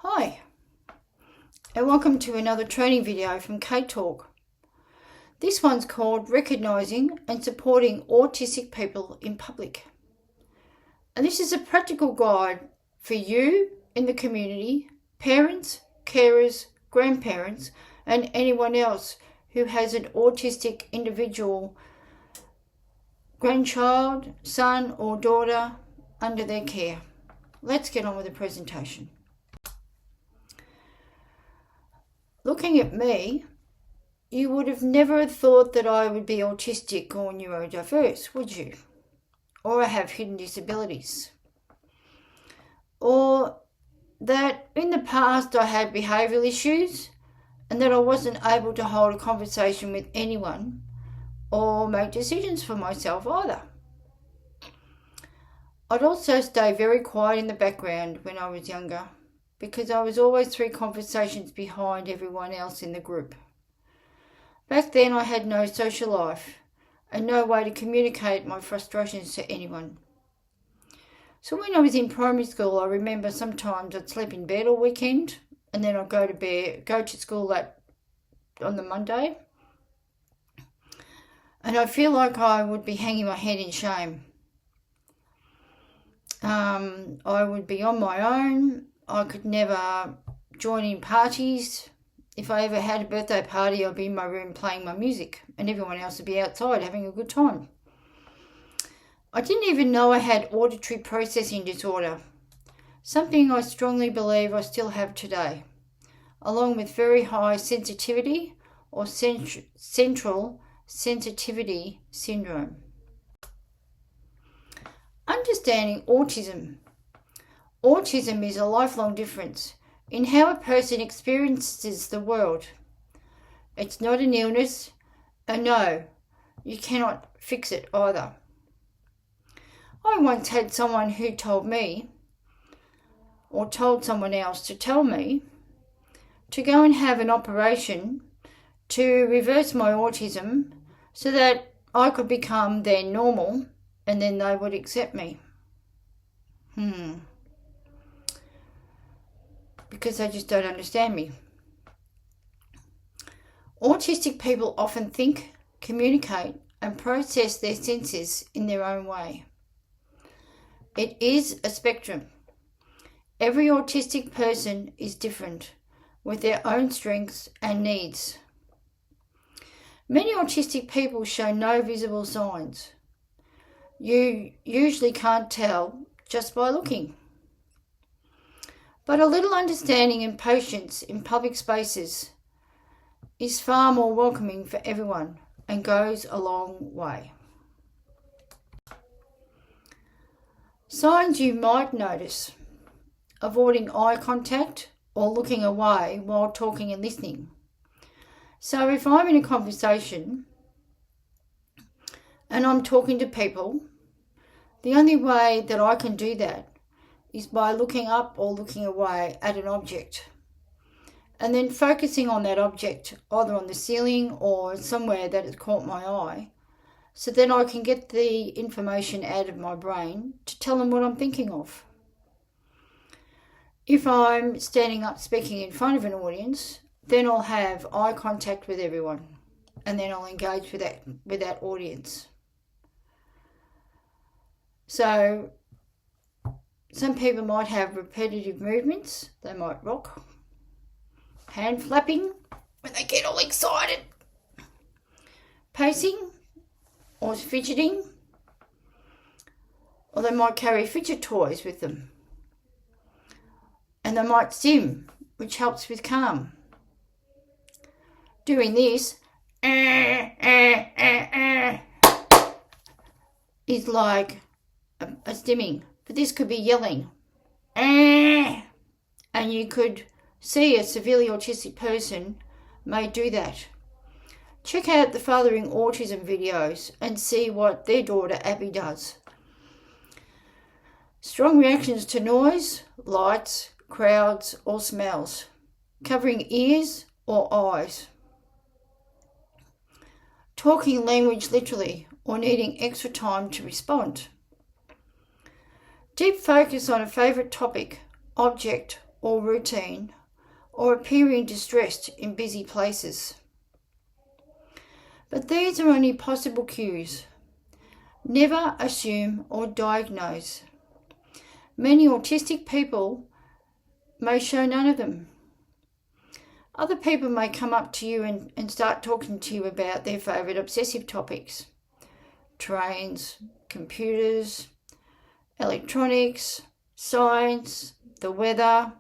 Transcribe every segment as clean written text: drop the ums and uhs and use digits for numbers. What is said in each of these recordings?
Hi, and welcome to another training video from Kate Talk. This one's called Recognising and Supporting Autistic People in Public. And this is a practical guide for you in the community, parents, carers, grandparents, and anyone else who has an autistic individual, grandchild, son or daughter under their care. Let's get on with the presentation. Looking at me, you would have never thought that I would be autistic or neurodiverse, would you? Or I have hidden disabilities. Or that in the past I had behavioural issues and that I wasn't able to hold a conversation with anyone or make decisions for myself either. I'd also stay very quiet in the background when I was younger, because I was always 3 conversations behind everyone else in the group. Back then I had no social life and no way to communicate my frustrations to anyone. So when I was in primary school, I remember sometimes I'd sleep in bed all weekend and then I'd go to school on the Monday, and I feel like I would be hanging my head in shame. I would be on my own. I could never join in parties. If I ever had a birthday party, I'd be in my room playing my music and everyone else would be outside having a good time. I didn't even know I had auditory processing disorder, something I strongly believe I still have today, along with very high sensitivity or central sensitivity syndrome. Understanding autism. Autism is a lifelong difference in how a person experiences the world. It's not an illness, and no, you cannot fix it either. I once had someone who told me, or told someone else to tell me, to go and have an operation to reverse my autism so that I could become their normal and then they would accept me. Because they just don't understand me. Autistic people often think, communicate, and process their senses in their own way. It is a spectrum. Every autistic person is different, with their own strengths and needs. Many autistic people show no visible signs. You usually can't tell just by looking. But a little understanding and patience in public spaces is far more welcoming for everyone and goes a long way. Signs you might notice: avoiding eye contact or looking away while talking and listening. So if I'm in a conversation and I'm talking to people, the only way that I can do that is by looking up or looking away at an object and then focusing on that object, either on the ceiling or somewhere that has caught my eye, so then I can get the information out of my brain to tell them what I'm thinking of. If I'm standing up speaking in front of an audience, then I'll have eye contact with everyone and then I'll engage with that audience. So some people might have repetitive movements. They might rock, hand flapping when they get all excited, pacing or fidgeting, or they might carry fidget toys with them. And they might sim, which helps with calm. Doing this is like a stimming. But this could be yelling. And you could see a severely autistic person may do that. Check out the Fathering Autism videos and see what their daughter Abby does. Strong reactions to noise, lights, crowds or smells. Covering ears or eyes. Talking language literally or needing extra time to respond. Deep focus on a favourite topic, object or routine, or appearing distressed in busy places. But these are only possible cues. Never assume or diagnose. Many autistic people may show none of them. Other people may come up to you and start talking to you about their favourite obsessive topics. Trains, computers, electronics, science, the weather,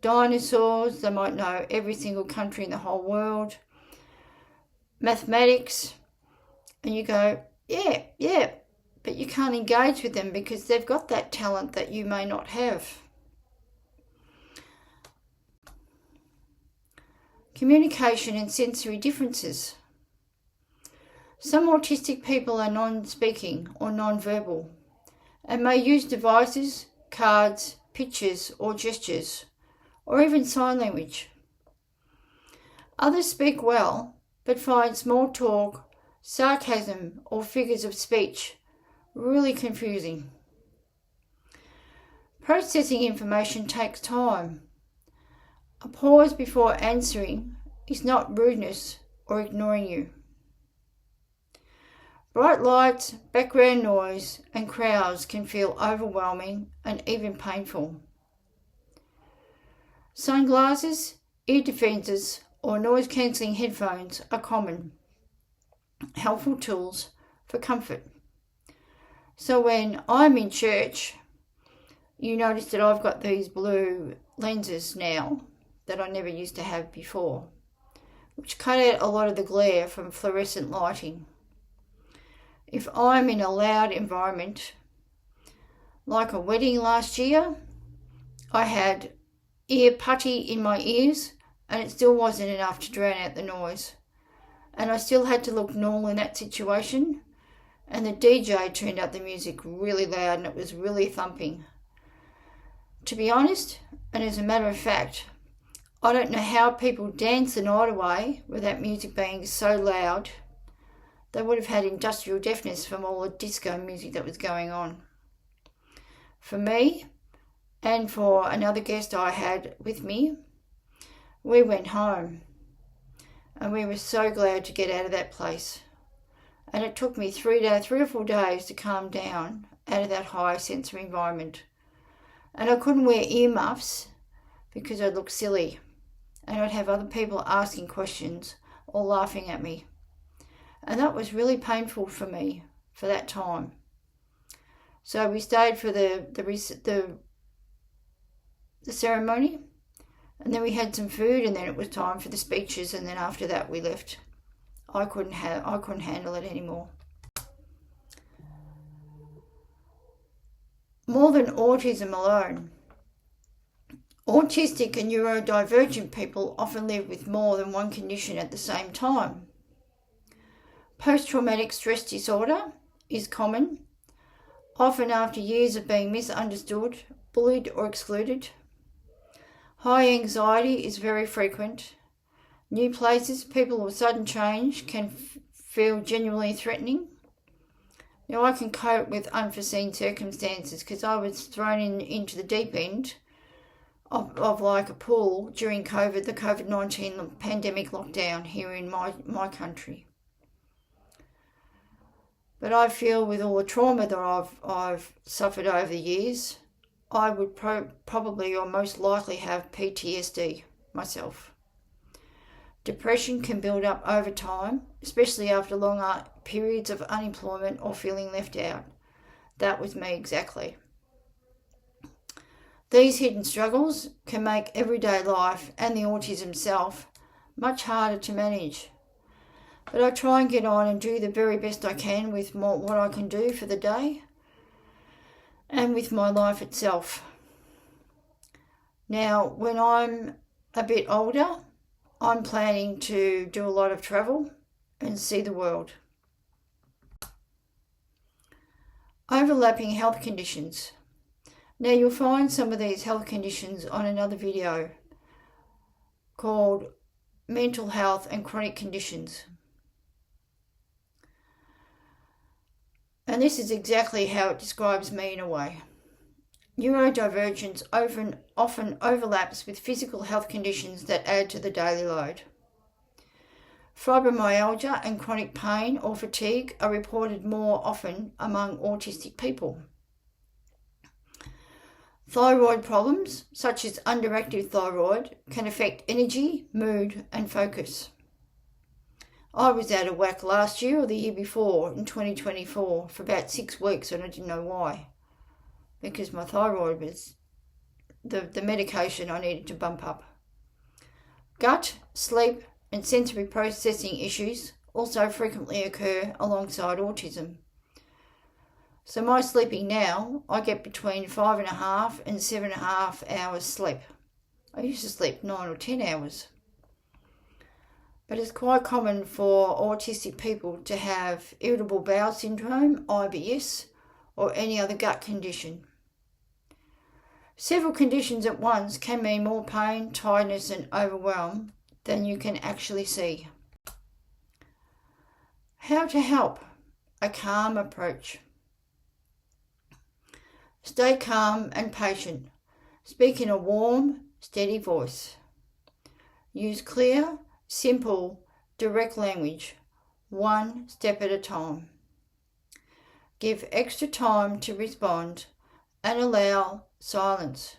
dinosaurs. They might know every single country in the whole world. Mathematics. And you go, yeah, but you can't engage with them because they've got that talent that you may not have. Communication and sensory differences. Some autistic people are non-speaking or non-verbal and may use devices, cards, pictures or gestures, or even sign language. Others speak well, but find small talk, sarcasm or figures of speech really confusing. Processing information takes time. A pause before answering is not rudeness or ignoring you. Bright lights, background noise and crowds can feel overwhelming and even painful. Sunglasses, ear defences or noise-cancelling headphones are common, helpful tools for comfort. So when I'm in church, you notice that I've got these blue lenses now that I never used to have before, which cut out a lot of the glare from fluorescent lighting. If I'm in a loud environment, like a wedding last year, I had ear putty in my ears and it still wasn't enough to drown out the noise. And I still had to look normal in that situation, and the DJ turned up the music really loud and it was really thumping. To be honest, and as a matter of fact, I don't know how people dance the night away with that music being so loud. They would have had industrial deafness from all the disco music that was going on. For me, and for another guest I had with me, we went home and we were so glad to get out of that place. And it took me 3 or 4 days to calm down out of that high sensory environment. And I couldn't wear earmuffs because I'd look silly. And I'd have other people asking questions or laughing at me. And that was really painful for me for that time. So we stayed for the ceremony, and then we had some food, and then it was time for the speeches, and then after that we left. I couldn't handle it anymore. More than autism alone. Autistic and neurodivergent people often live with more than one condition at the same time. Post-traumatic stress disorder is common, often after years of being misunderstood, bullied or excluded. High anxiety is very frequent. New places, people or sudden change can feel genuinely threatening. Now I can cope with unforeseen circumstances because I was thrown into the deep end of like a pool during COVID, the COVID-19 pandemic lockdown here in my country. But I feel with all the trauma that I've suffered over the years, I would probably or most likely have PTSD myself. Depression can build up over time, especially after long periods of unemployment or feeling left out. That was me exactly. These hidden struggles can make everyday life and the autism self much harder to manage. But I try and get on and do the very best I can with what I can do for the day and with my life itself. Now, when I'm a bit older, I'm planning to do a lot of travel and see the world. Overlapping health conditions. Now you'll find some of these health conditions on another video called Mental Health and Chronic Conditions. And this is exactly how it describes me in a way. Neurodivergence often overlaps with physical health conditions that add to the daily load. Fibromyalgia and chronic pain or fatigue are reported more often among autistic people. Thyroid problems, such as underactive thyroid, can affect energy, mood, and focus. I was out of whack last year or the year before, in 2024, for about 6 weeks, and I didn't know why. Because my thyroid was the medication I needed to bump up. Gut, sleep, and sensory processing issues also frequently occur alongside autism. So my sleeping now, I get between 5.5 and 7.5 hours sleep. I used to sleep 9 or 10 hours. But it's quite common for autistic people to have irritable bowel syndrome, IBS, or any other gut condition. Several conditions at once can mean more pain, tiredness, and overwhelm than you can actually see. How to help? A calm approach. Stay calm and patient. Speak in a warm, steady voice. Use clear, simple, direct language, one step at a time. Give extra time to respond and allow silence,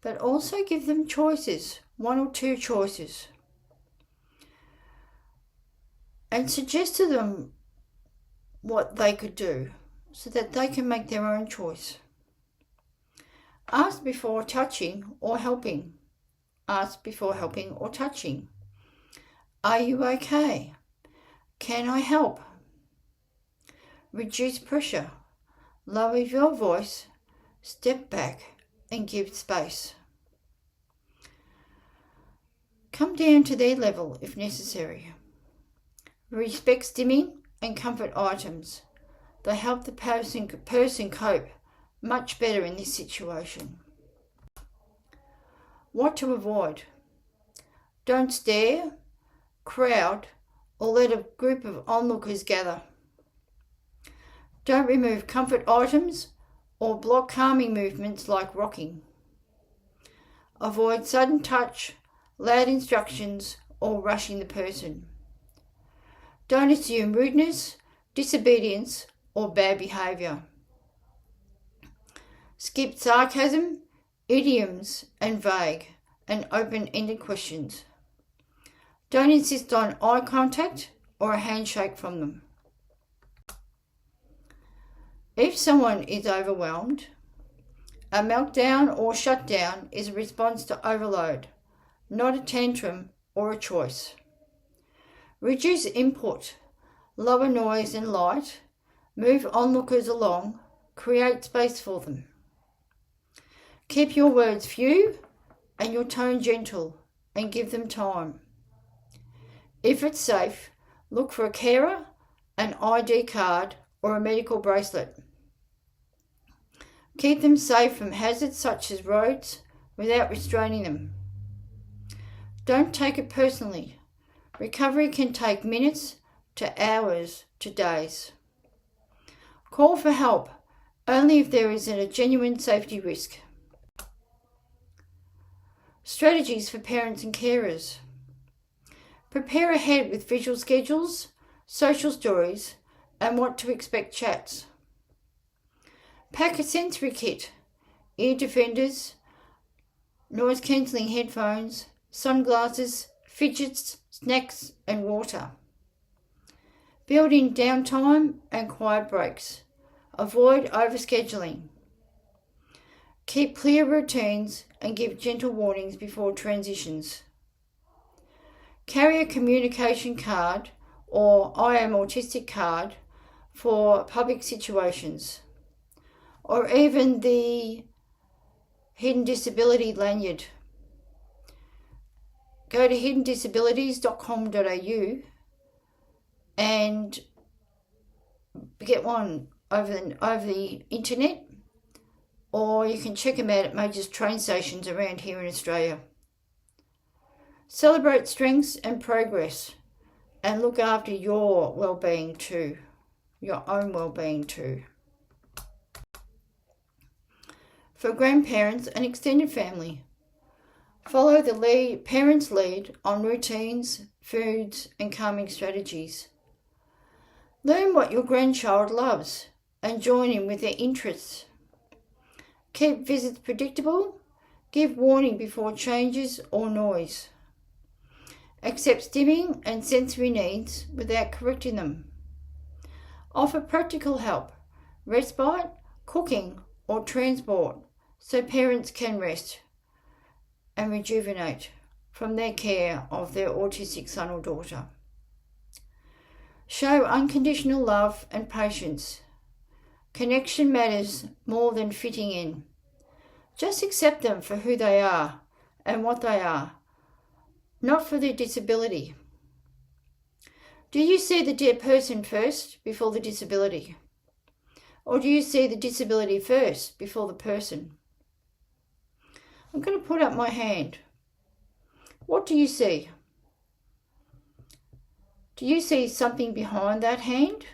but also give them choices, 1 or 2 choices. And suggest to them what they could do so that they can make their own choice. Ask before touching or helping. Ask before helping or touching. Are you okay? Can I help? Reduce pressure. Lower your voice. Step back and give space. Come down to their level if necessary. Respect stimming and comfort items. They help the person cope much better in this situation. What to avoid? Don't stare, crowd, or let a group of onlookers gather. Don't remove comfort items or block calming movements like rocking. Avoid sudden touch, loud instructions, or rushing the person. Don't assume rudeness, disobedience, or bad behaviour. Skip sarcasm, idioms, and vague and open-ended questions. Don't insist on eye contact or a handshake from them. If someone is overwhelmed, a meltdown or shutdown is a response to overload, not a tantrum or a choice. Reduce input, lower noise and light, move onlookers along, create space for them. Keep your words few and your tone gentle and give them time. If it's safe, look for a carer, an ID card, or a medical bracelet. Keep them safe from hazards such as roads without restraining them. Don't take it personally. Recovery can take minutes to hours to days. Call for help only if there is a genuine safety risk. Strategies for parents and carers. Prepare ahead with visual schedules, social stories, and what to expect chats. Pack a sensory kit, ear defenders, noise cancelling headphones, sunglasses, fidgets, snacks, and water. Build in downtime and quiet breaks. Avoid overscheduling. Keep clear routines and give gentle warnings before transitions. Carry a communication card or I am autistic card for public situations, or even the hidden disability lanyard. Go to hiddendisabilities.com.au and get one over the internet, or you can check them out at major train stations around here in Australia. Celebrate strengths and progress and look after your well-being too, your own well-being too. for grandparents and extended family. Follow the parents' lead on routines, foods and calming strategies. Learn what your grandchild loves and join in with their interests. Keep visits predictable. Give warning before changes or noise. Accept stimming and sensory needs without correcting them. Offer practical help, respite, cooking or transport so parents can rest and rejuvenate from their care of their autistic son or daughter. Show unconditional love and patience. Connection matters more than fitting in. Just accept them for who they are and what they are, not for their disability. Do you see the dear person first before the disability? Or do you see the disability first before the person? I'm going to put up my hand. What do you see? Do you see something behind that hand?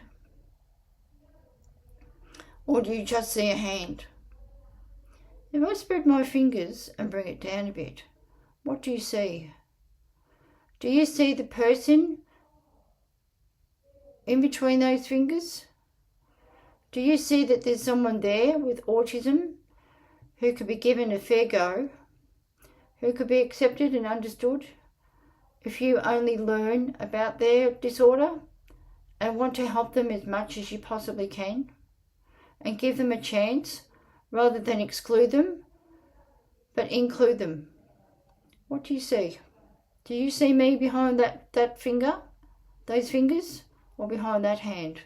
Or do you just see a hand? If I spread my fingers and bring it down a bit, what do you see? Do you see the person in between those fingers? Do you see that there's someone there with autism who could be given a fair go, who could be accepted and understood if you only learn about their disorder and want to help them as much as you possibly can and give them a chance rather than exclude them, but include them? What do you see? Do you see me behind that finger, those fingers, or behind that hand?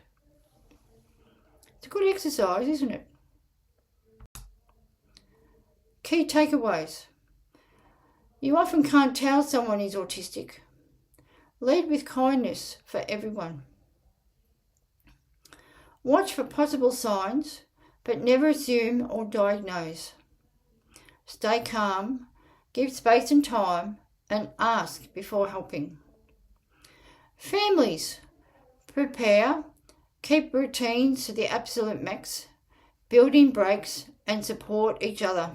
It's a good exercise, isn't it? Key takeaways. You often can't tell someone is autistic. Lead with kindness for everyone. Watch for possible signs, but never assume or diagnose. Stay calm, give space and time, and ask before helping. Families, prepare, keep routines to the absolute max, build in breaks and support each other.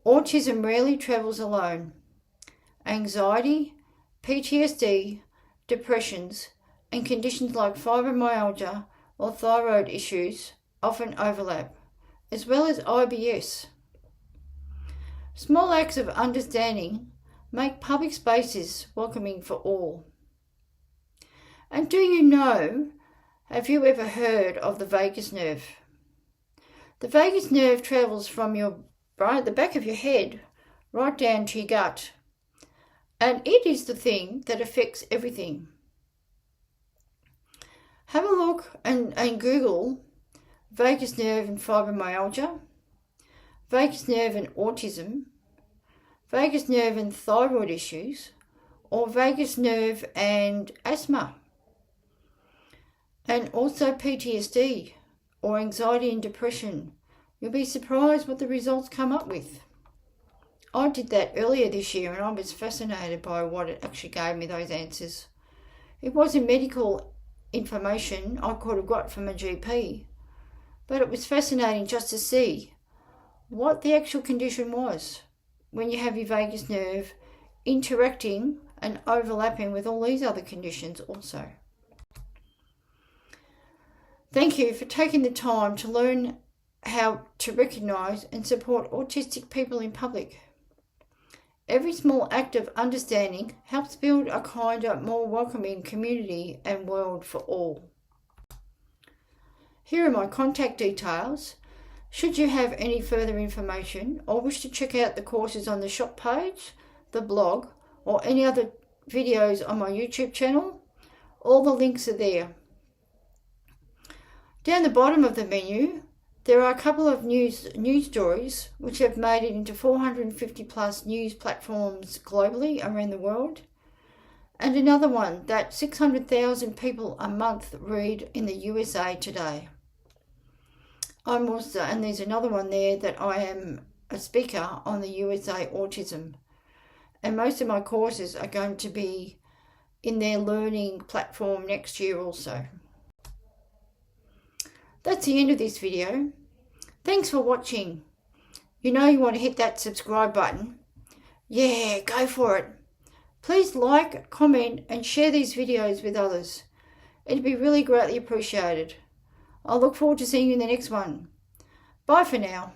Autism rarely travels alone. Anxiety, PTSD, depressions, and conditions like fibromyalgia or thyroid issues often overlap, as well as IBS. Small acts of understanding make public spaces welcoming for all. And do you know, have you ever heard of the vagus nerve? The vagus nerve travels from the back of your head right down to your gut. And it is the thing that affects everything. Have a look and Google vagus nerve and fibromyalgia, vagus nerve and autism, vagus nerve and thyroid issues, or vagus nerve and asthma, and also PTSD or anxiety and depression. You'll be surprised what the results come up with. I did that earlier this year and I was fascinated by what it actually gave me, those answers. It wasn't medical information I could have got from a GP, but it was fascinating just to see what the actual condition was when you have your vagus nerve interacting and overlapping with all these other conditions also. Thank you for taking the time to learn how to recognise and support autistic people in public. Every small act of understanding helps build a kinder, more welcoming community and world for all. Here are my contact details. Should you have any further information or wish to check out the courses on the shop page, the blog, or any other videos on my YouTube channel, all the links are there. Down the bottom of the menu, there are a couple of news stories which have made it into 450 plus news platforms globally around the world, and another one that 600,000 people a month read in the USA today. And there's another one there that I am a speaker on the USA Autism, and most of my courses are going to be in their learning platform next year also. That's the end of this video. Thanks for watching. You know you want to hit that subscribe button. Yeah, go for it. Please like, comment and share these videos with others. It'd be really greatly appreciated. I'll look forward to seeing you in the next one. Bye for now.